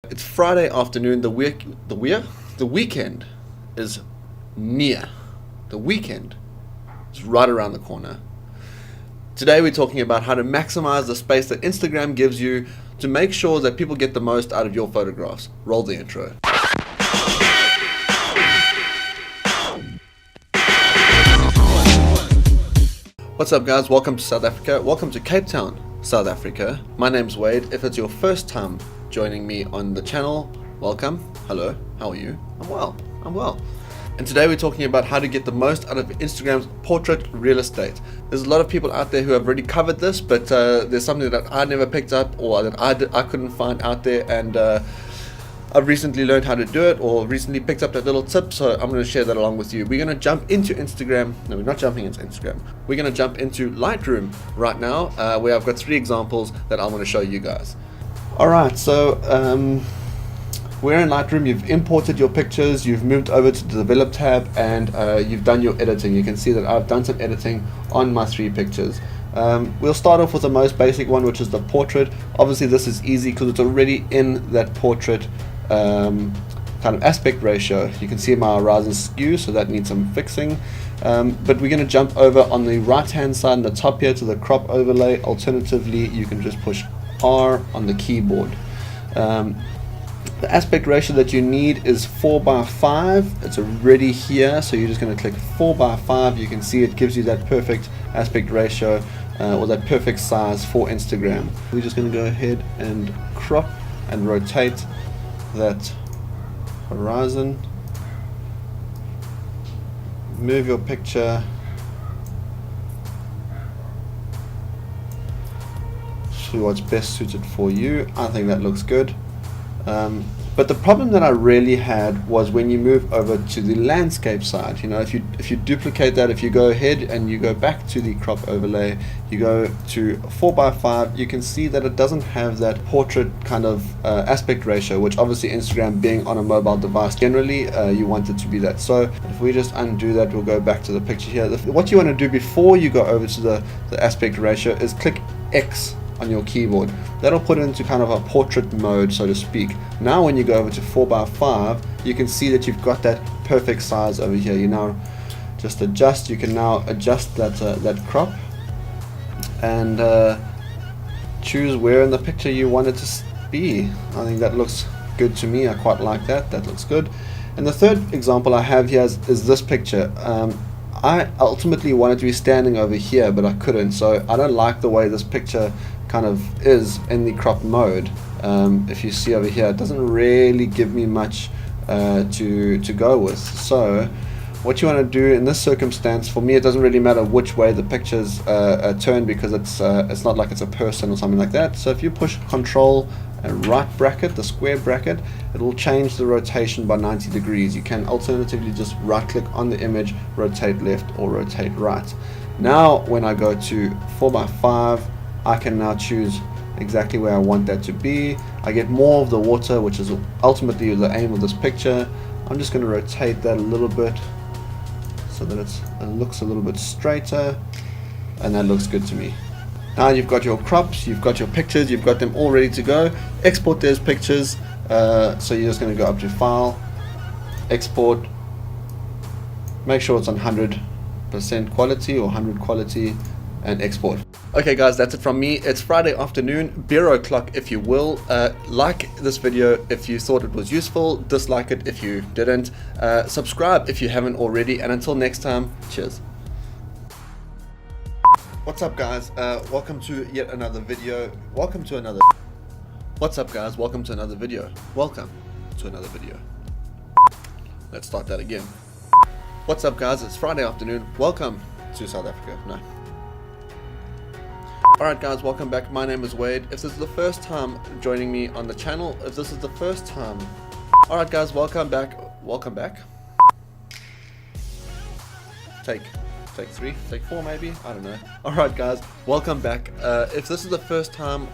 It's Friday afternoon. The weekend is near. The weekend is right around the corner. Today we're talking about how to maximize the space that Instagram gives you to make sure that people get the most out of your photographs. Roll the intro. What's up, guys? Welcome to South Africa. Welcome to Cape Town, South Africa. My name's Wade. If it's your first time joining me on the channel, welcome. Hello, how are you? I'm well. And today we're talking about how to get the most out of Instagram's portrait real estate. There's a lot of people out there who have already covered this, but there's something that I never picked up or that I couldn't find out there, and I've recently learned how to do it, or recently picked up that little tip, so I'm going to share that along with you. We're going to jump into Instagram. No, we're not jumping into Instagram. We're going to jump into Lightroom right now, where I've got 3 examples that I'm going to show you guys. Alright, so we're in Lightroom. You've imported your pictures, you've moved over to the Develop tab, and you've done your editing. You can see that I've done some editing on my 3 pictures. We'll start off with the most basic one, which is the portrait. Obviously this is easy because it's already in that portrait kind of aspect ratio. You can see my horizon skew, so that needs some fixing. But we're going to jump over on the right hand side in the top here to the crop overlay. Alternatively, you can just push R on the keyboard. The aspect ratio that you need is 4:5. It's already here, so you're just going to click 4:5. You can see it gives you that perfect aspect ratio, or that perfect size for Instagram. We're just going to go ahead and crop and rotate that horizon. Move your picture to what's best suited for you. I think that looks good. But the problem that I really had was when you move over to the landscape side. You know, if you duplicate that, if you go ahead and you go back to the crop overlay, you go to 4:5, you can see that it doesn't have that portrait kind of aspect ratio, which obviously Instagram being on a mobile device, generally you want it to be that. So if we just undo that, we'll go back to the picture here. What you want to do before you go over to the aspect ratio is click X on your keyboard. That'll put it into kind of a portrait mode, so to speak. Now when you go over to 4:5, you can see that you've got that perfect size over here. You now just adjust. You can now adjust that crop and choose where in the picture you want it to be. I think that looks good to me. I quite like that. That looks good. And the third example I have here is this picture. I ultimately wanted to be standing over here, but I couldn't, so I don't like the way this picture kind of is in the crop mode. If you see over here, it doesn't really give me much to go with. So what you want to do in this circumstance, for me it doesn't really matter which way the picture's turned, because it's not like it's a person or something like that. So if you push Control and right bracket, the square bracket, it will change the rotation by 90 degrees. You can alternatively just right click on the image, rotate left or rotate right. Now when I go to 4:5, I can now choose exactly where I want that to be. I get more of the water, which is ultimately the aim of this picture. I'm just going to rotate that a little bit so that it looks a little bit straighter, and that looks good to me. Now you've got your crops, you've got your pictures, you've got them all ready to go. Export those pictures. So you're just going to go up to File, Export. Make sure it's on 100% quality or 100 quality, and export. Okay guys, that's it from me. It's Friday afternoon, beer o'clock if you will. Like this video if you thought it was useful, dislike it if you didn't, subscribe if you haven't already, and until next time, cheers. What's up guys, welcome to yet another video. What's up guys, welcome to another video. Let's start that again. What's up guys, it's Friday afternoon, welcome to South Africa. No. Alright guys, welcome back. My name is Wade. If this is the first time joining me on the channel, alright guys, welcome back. Take 3, take 4 maybe, I don't know. Alright guys, welcome back. If this is the first time